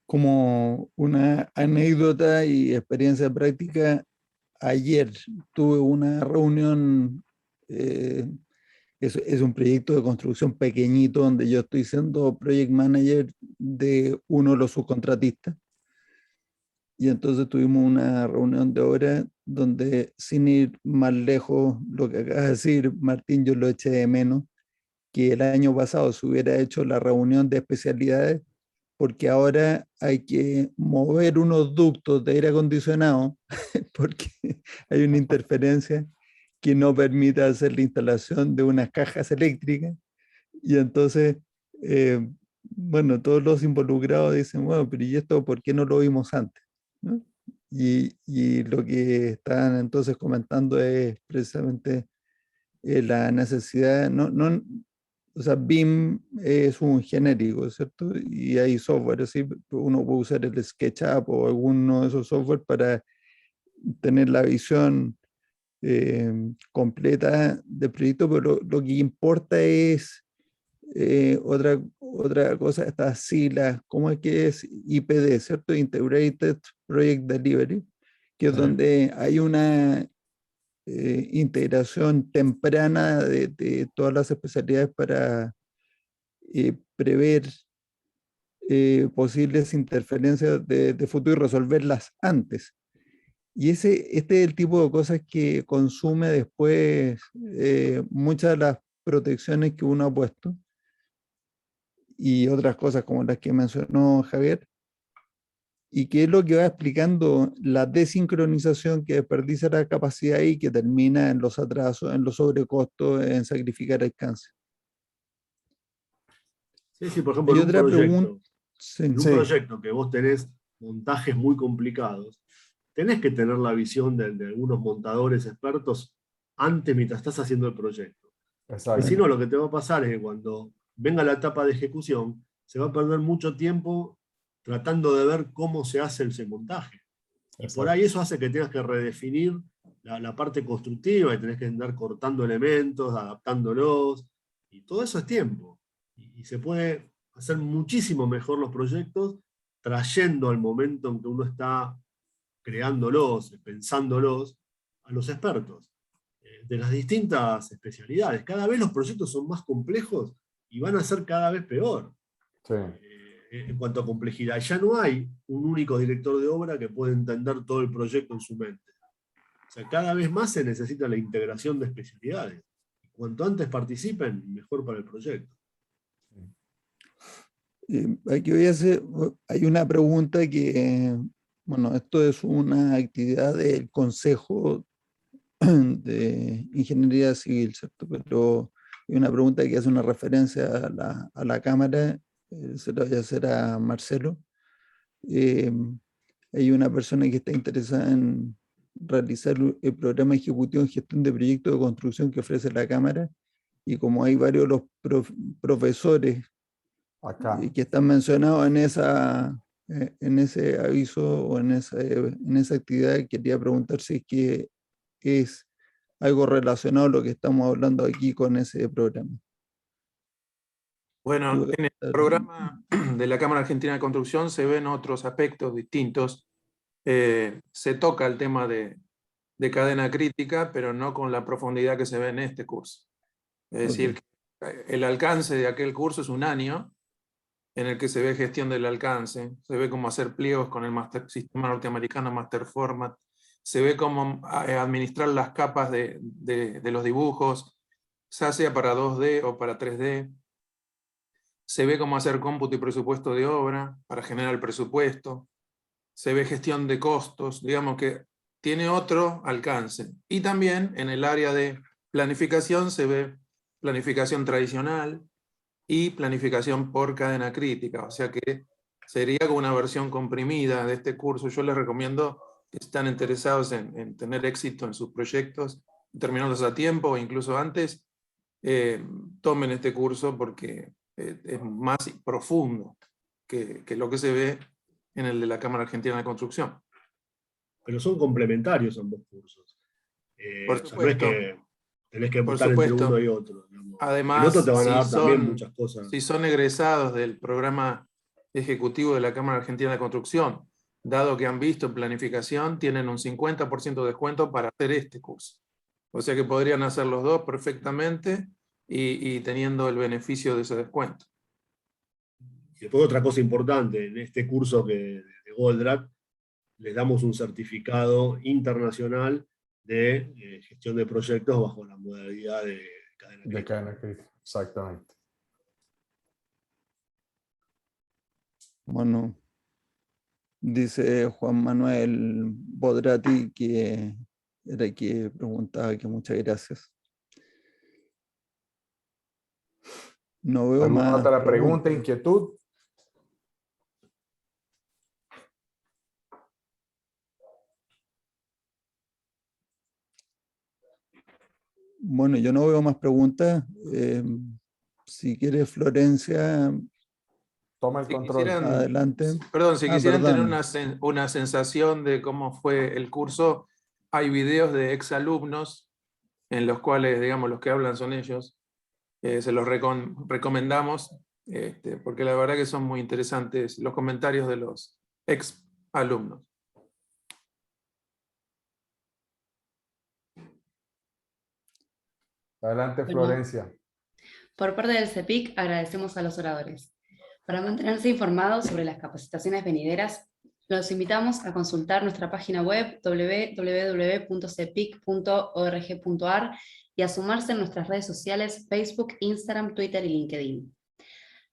Como una anécdota y experiencia práctica, ayer tuve una reunión, es un proyecto de construcción pequeñito donde yo estoy siendo project manager de uno de los subcontratistas. Y entonces tuvimos una reunión de horas donde, sin ir más lejos, lo que acaba de decir Martín, yo lo eché de menos, que el año pasado se hubiera hecho la reunión de especialidades, porque ahora hay que mover unos ductos de aire acondicionado porque hay una interferencia que no permite hacer la instalación de unas cajas eléctricas. Y entonces, bueno, todos los involucrados dicen, bueno, pero ¿y esto por qué no lo vimos antes? ¿No? Y lo que están entonces comentando es precisamente la necesidad, o sea, BIM es un genérico, ¿cierto? Y hay software, así uno puede usar el SketchUp o alguno de esos software para tener la visión completa del proyecto, pero lo que importa es otra cosa, estas siglas, ¿cómo es que es? IPD, ¿cierto? Integrated Project Delivery, que es donde hay una integración temprana de todas las especialidades para prever posibles interferencias de futuro y resolverlas antes. Y este es el tipo de cosas que consume después muchas de las protecciones que uno ha puesto y otras cosas como las que mencionó Javier, y que es lo que va explicando la desincronización que desperdicia la capacidad y que termina en los atrasos, en los sobrecostos, en sacrificar alcance. Sí, por ejemplo, Hay en un otra pregunta. proyecto, Sí. en un proyecto que vos tenés montajes muy complicados, tenés que tener la visión de algunos montadores expertos antes mientras estás haciendo el proyecto. Exacto. Y si no, lo que te va a pasar es que cuando venga la etapa de ejecución, se va a perder mucho tiempo tratando de ver cómo se hace ese montaje. Y por ahí eso hace que tengas que redefinir la parte constructiva y tenés que andar cortando elementos, adaptándolos, y todo eso es tiempo. Y se puede hacer muchísimo mejor los proyectos trayendo al momento en que uno está creándolos, pensándolos, a los expertos de las distintas especialidades. Cada vez los proyectos son más complejos y van a ser cada vez peor. Sí. En cuanto a complejidad. Ya no hay un único director de obra que pueda entender todo el proyecto en su mente. O sea, cada vez más se necesita la integración de especialidades. Cuanto antes participen, mejor para el proyecto. Aquí hay una pregunta que, bueno, esto es una actividad del Consejo de Ingeniería Civil, ¿cierto? Pero hay una pregunta que hace una referencia a la Cámara, se la voy a hacer a Marcelo. Hay una persona que está interesada en realizar el programa ejecutivo en gestión de proyectos de construcción que ofrece la Cámara, y como hay varios de los profesores Acá. que están mencionados en ese aviso o en esa actividad, quería preguntar si es que es algo relacionado a lo que estamos hablando aquí con ese programa. Bueno, en el programa de la Cámara Argentina de Construcción se ven otros aspectos distintos. Se toca el tema de cadena crítica, pero no con la profundidad que se ve en este curso. Es decir, el alcance de aquel curso es un año en el que se ve gestión del alcance, se ve cómo hacer pliegos con el sistema norteamericano Master Format, se ve cómo administrar las capas de los dibujos, ya sea para 2D o para 3D. Se ve cómo hacer cómputo y presupuesto de obra para generar el presupuesto. Se ve gestión de costos, digamos que tiene otro alcance. Y también en el área de planificación se ve planificación tradicional y planificación por cadena crítica. O sea que sería como una versión comprimida de este curso. Yo les recomiendo que si están interesados en tener éxito en sus proyectos, terminarlos a tiempo o incluso antes, tomen este curso porque es más profundo que lo que se ve en el de la Cámara Argentina de Construcción. Pero son complementarios ambos cursos. Por O sea, no es supuesto. que tenés que Por buscar entre supuesto. uno y otro. Digamos. En otro Además, te van a dar también muchas cosas. si son egresados del programa ejecutivo de la Cámara Argentina de Construcción, dado que han visto planificación, tienen un 50% de descuento para hacer este curso. O sea que podrían hacer los dos perfectamente y teniendo el beneficio de ese descuento. Y después otra cosa importante, en este curso de Goldratt, les damos un certificado internacional de gestión de proyectos bajo la modalidad de cadena crítica. De cadena crítica, exactamente. Bueno, dice Juan Manuel Bodrati que era que preguntaba, que muchas gracias. No veo ¿Alguna más otra pregunta, preguntas. inquietud? Bueno, yo no veo más preguntas. Si quieres, Florencia, Toma el control. adelante. Perdón, si quisieran perdón. tener una sensación de cómo fue el curso, hay videos de exalumnos en los cuales, digamos, los que hablan son ellos. Se los recomendamos, porque la verdad que son muy interesantes los comentarios de los ex alumnos. Adelante, Florencia. Por parte del CEPIC agradecemos a los oradores. Para mantenerse informados sobre las capacitaciones venideras, los invitamos a consultar nuestra página web www.cepic.org.ar y a sumarse en nuestras redes sociales Facebook, Instagram, Twitter y LinkedIn.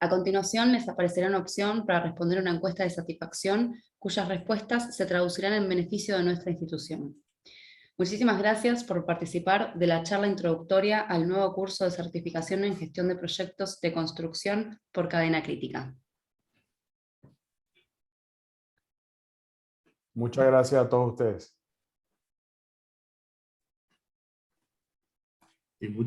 A continuación les aparecerá una opción para responder una encuesta de satisfacción cuyas respuestas se traducirán en beneficio de nuestra institución. Muchísimas gracias por participar de la charla introductoria al nuevo curso de certificación en gestión de proyectos de construcción por cadena crítica. Muchas gracias a todos ustedes. Y muchas